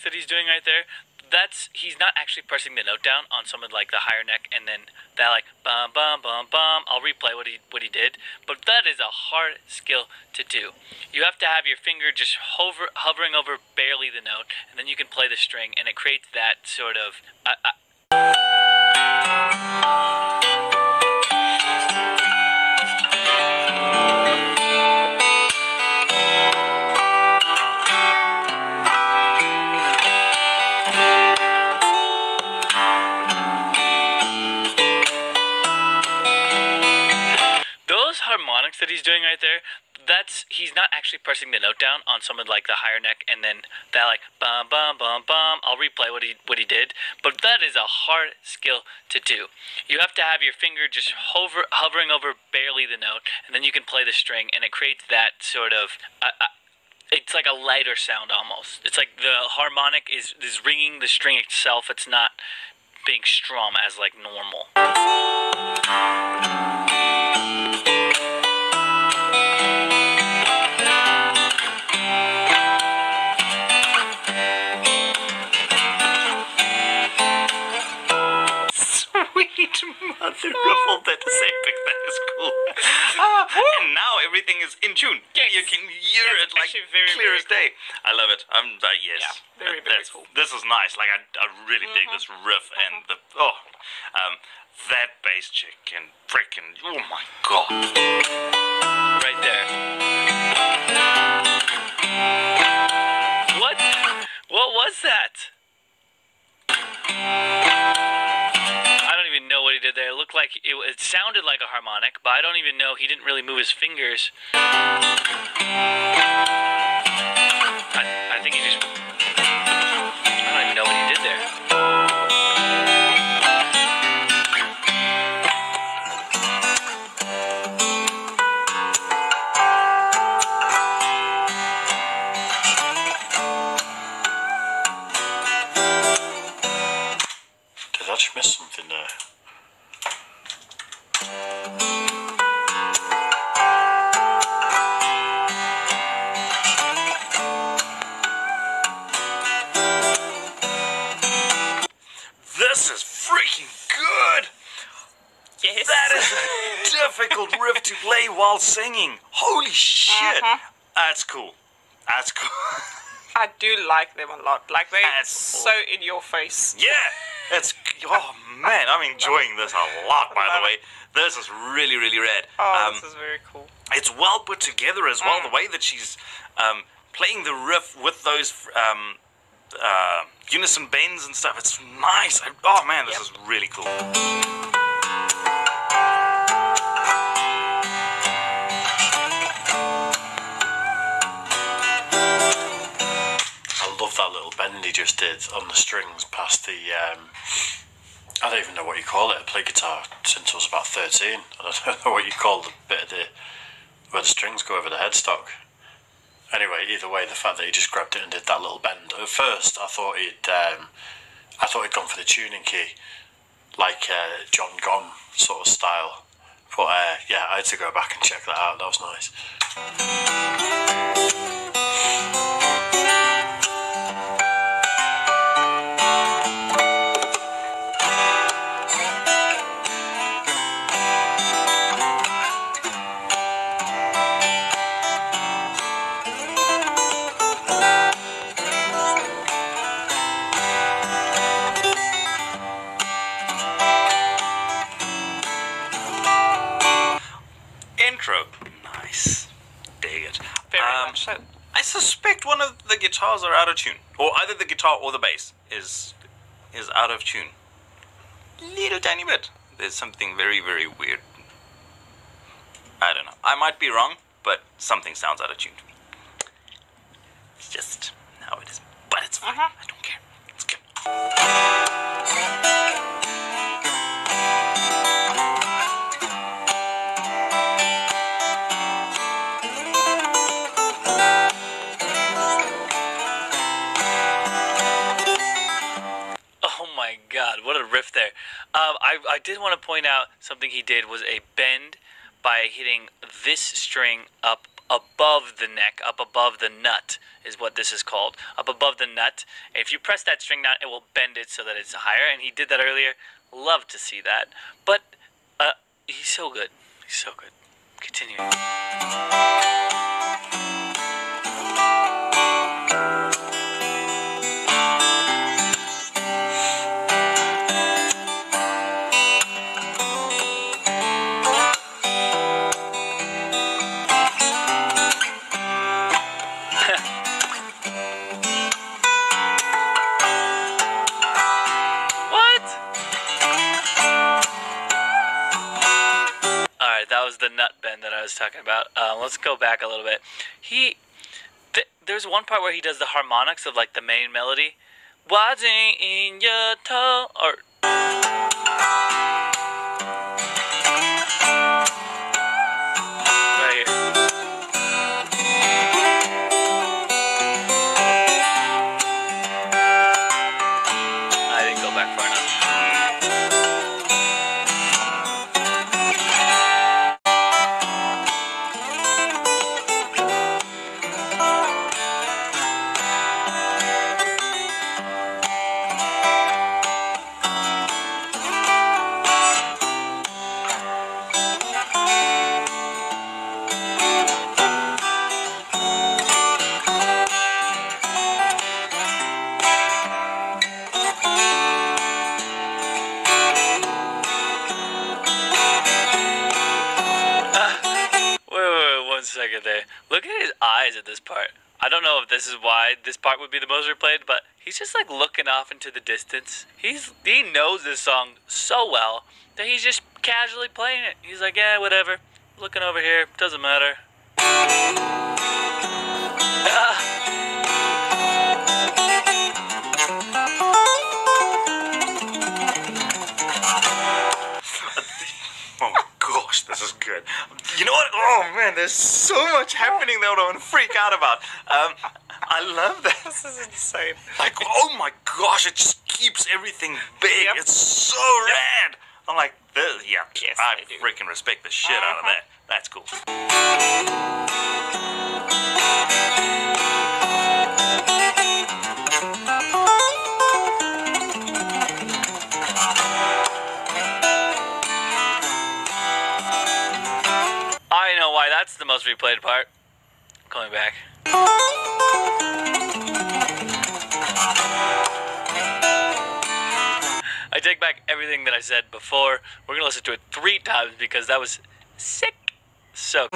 that he's doing right there, he's not actually pressing the note down on some of like the higher neck, and then that like bum bum bum bum. I'll replay what he did, but that is a hard skill to do. You have to have your finger just hovering over barely the note, and then you can play the string, and it creates that sort of. Harmonics that he's doing right there, he's not actually pressing the note down on some of like the higher neck, and then that like bum bum bum bum. I'll replay what he did, but that is a hard skill to do. You have to have your finger just hovering over barely the note, and then you can play the string, and it creates that sort of. It's like a lighter sound almost. It's like the harmonic is ringing the string itself. It's not being strummed as like normal. Mother of all that is epic, that is cool. And now everything is in tune. Yes. You can hear it like very, clear very as day. I love it. Yes. Yeah, very cool. This is nice. Like I really dig this riff and that bass chick and freaking, oh my god. Right there. What was that? I don't even know what he did there. It looked like it sounded like a harmonic, but I don't even know. He didn't really move his fingers. I think he just. I don't even know what he did there. Did I just miss something there? This is freaking good! Yes. That is a difficult riff to play while singing. Holy shit! That's cool. That's cool. I do like them a lot. Like they're That's so in your face. Yeah! It's, oh man, I'm enjoying this a lot, by the way. This is really, really rad. Oh, this is very cool. It's well put together as well, the way that she's playing the riff with those unison bends and stuff. It's nice. Oh man, this is really cool. I love that little bend he just did on the strings past the, I don't even know what you call it. I play guitar since I was about 13. I don't know what you call the bit of where the strings go over the headstock. Anyway, either way, the fact that he just grabbed it and did that little bend. At first, I thought he'd gone for the tuning key, like John Gone sort of style. But yeah, I had to go back and check that out. That was nice. Intro. Nice. Dig it. Very much so. I suspect one of the guitars are out of tune. Or either the guitar or the bass is out of tune. Little tiny bit. There's something very, very weird. I don't know. I might be wrong, but something sounds out of tune to me. It's just how it is. But it's fine. I don't care. It's good. Oh my god, what a riff there. I did want to point out something he did was a bend by hitting this string up above the neck, up above the nut is what this is called. Up above the nut. If you press that string down, it will bend it so that it's higher, and he did that earlier. Love to see that. But he's so good. He's so good. Continue. That was the nut bend that I was talking about. Let's go back a little bit. There's one part where he does the harmonics of like the main melody. What's in your toe? Or right here. I didn't go back far enough. Second there. Look at his eyes at this part. I don't know if this is why this part would be the most replayed, but he's just like looking off into the distance. He knows this song so well that he's just casually playing it. He's like, yeah, whatever. Looking over here, doesn't matter. Oh my gosh, this is good. You know what? Oh man, there's so much happening that I want to freak out about. I love that. This is insane. Like, oh my gosh, it just keeps everything big. Yep. It's so rad. I'm like, this, yeah, Yes, I I do. freaking respect the shit out of that. That's cool. I know why that's the most replayed part. Coming back. I take back everything that I said before. We're gonna listen to it 3 times because that was sick. So.